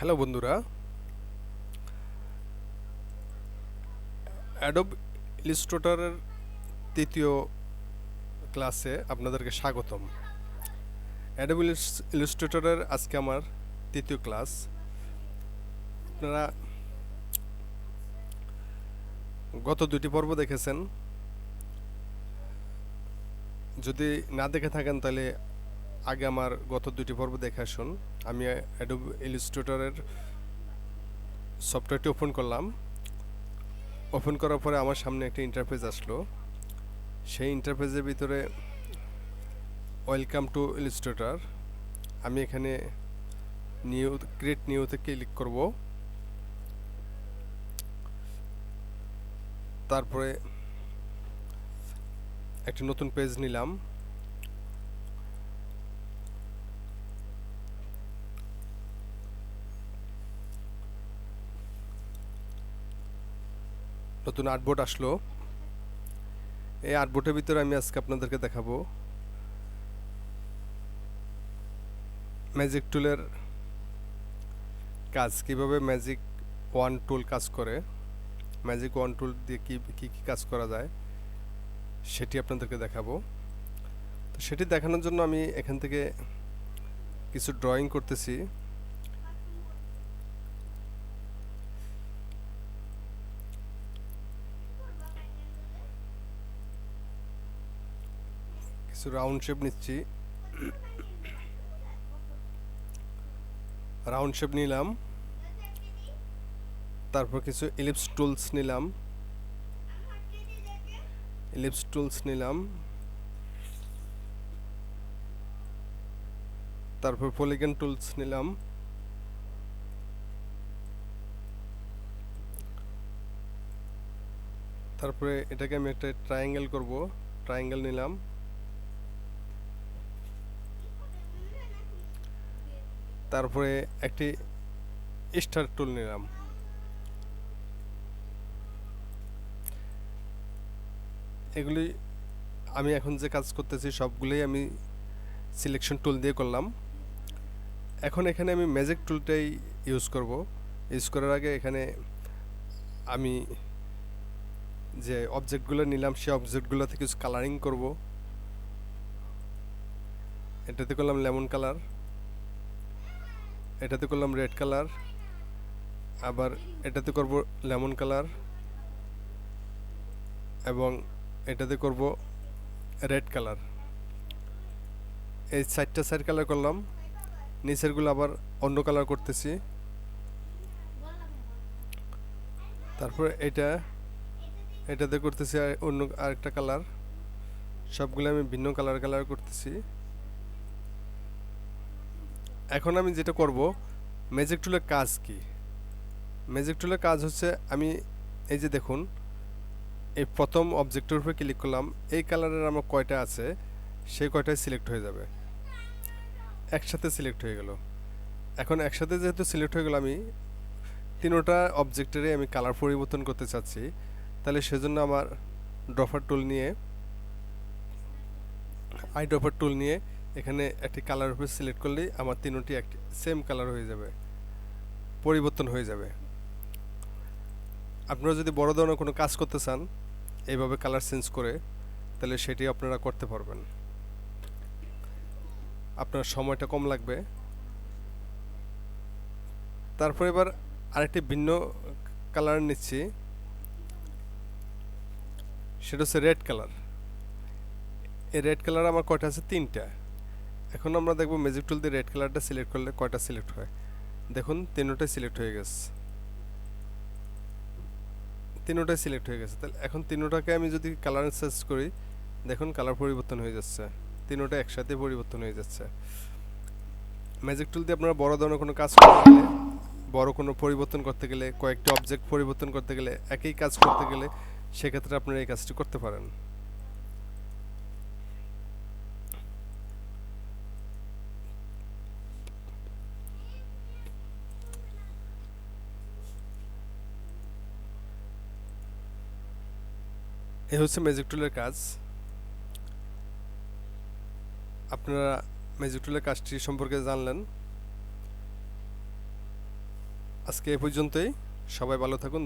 Hello বন্ধুরা, Adobe ইলিস্ট্রেটরের তৃতীয় ক্লাসে আপনাদেরকে স্বাগতম। অ্যাডোব ইলিস্ট্রেটরের আজকে আমার তৃতীয় ক্লাস। আপনারা গত দুটি পর্ব দেখেছেন। যদি না দেখে থাকেন তাহলে আগে আমার গত দুটি পর্ব দেখে আসুন। আমি অ্যাডোব ইলিস্ট্রেটরের সফটওয়্যারটি ওপেন করলাম। ওপেন করার পরে আমার সামনে একটা ইন্টারফেস আসলো। সেই ইন্টারফেসের ভিতরে ওয়েলকাম টু ইলিস্ট্রেটর, আমি এখানে ক্রিয়েট নিউতে ক্লিক করব। তারপরে একটা নতুন পেজ নিলাম। নতুন আর্টবোর্ড আসলো। এই আর্টবোর্ডের ভিতরে আমি আজকে আপনাদেরকে দেখাবো ম্যাজিক টুলের কাজ, কিভাবে ম্যাজিক ওয়ান টুল কাজ করে, ম্যাজিক ওয়ান টুল দিয়ে কি কি কাজ করা যায় সেটি আপনাদেরকে দেখাবো। তো সেটি দেখানোর জন্য আমি এখান থেকে কিছু ড্রয়িং করতেছি। কিছু রাউন্ড শেপ নিচ্ছি, রাউন্ড শেপ নিলাম। তারপর কিছু ইলিপস টুলস নিলাম, ইলিপস টুলস নিলাম। তারপর পলিগন টুলস নিলাম। তারপরে এটাকে আমি একটা ট্রায়াঙ্গেল করব, ট্রায়াঙ্গেল নিলাম। তারপরে একটি স্টার টুল নিলাম। এগুলি আমি এখন যে কাজ করতেছি সবগুলোই আমি সিলেকশন টুল দিয়ে করলাম। এখন এখানে আমি ম্যাজিক টুলটাই ইউজ করব। ইউজ করার আগে এখানে আমি যে অবজেক্টগুলো নিলাম সেই অবজেক্টগুলো থেকে কিছু কালারিং করব। এটাতে করলাম লেমন কালার, এটাতে করলাম রেড কালার, আবার এটাতে করব লেমন কালার, এবং এটাতে করব রেড কালার। এই চারটা সাইড কালার করলাম। নিচেরগুলো আবার অন্য কালার করতেছি। তারপর এটাতে করতেছি অন্য আরেকটা কালার। সবগুলো আমি ভিন্ন কালার করতেছি। এখন আমি যেটা করব, ম্যাজিক টুলের কাজ কি? ম্যাজিক টুলের কাজ হচ্ছে, আমি এই যে দেখুন, এই প্রথম অবজেক্টের উপরে ক্লিক করলাম, এই কালারের আমার কয়টা আছে সেই কয়টাই সিলেক্ট হয়ে যাবে, একসাথে সিলেক্ট হয়ে গেল। এখন একসাথে যেহেতু সিলেক্ট হয়ে গেল, আমি তিনোটা অবজেক্টেরই আমি কালার পরিবর্তন করতে চাচ্ছি। তাহলে সেজন্য আমার ড্রপার টুল নিয়ে, আই ড্রপার টুল নিয়ে এখানে একটি কালার উপরে সিলেক্ট করলেই আমার তিনটি একটি সেম কালার হয়ে যাবে, পরিবর্তন হয়ে যাবে। আপনারা যদি বড় ধরনের কোনো কাজ করতে চান এইভাবে কালার চেঞ্জ করে, তাহলে সেটি আপনারা করতে পারবেন। আপনার সময়টা কম লাগবে। তারপর এবার আরেকটি ভিন্ন কালার নিচ্ছি, সেটা হচ্ছে রেড কালার। এই রেড কালার আমার কয়টা আছে? তিনটা। এখন আমরা দেখব ম্যাজিক টুল দিয়ে রেড কালারটা সিলেক্ট করলে কয়টা সিলেক্ট হয়। দেখুন তিনটাই সিলেক্ট হয়ে গেছে, তিনটাই সিলেক্ট হয়ে গেছে। তাহলে এখন তিনটাকে আমি যদি কালার চেঞ্জ করি, দেখুন কালার পরিবর্তন হয়ে যাচ্ছে, তিনটা একসাথে পরিবর্তন হয়ে যাচ্ছে। ম্যাজিক টুল দিয়ে আপনারা বড় ধরনের কোনো কাজ করতে গেলে, বড় কোনো পরিবর্তন করতে গেলে, কয়েকটি অবজেক্ট পরিবর্তন করতে গেলে, একই কাজ করতে গেলে, সেক্ষেত্রে আপনারা এই কাজটি করতে পারেন। এই হচ্ছে ম্যাজিক টুলের কাজ। আপনারা ম্যাজিক টুলের কাজটি সম্পর্কে জানলেন। আজকে এ পর্যন্তই। সবাই ভালো থাকুন।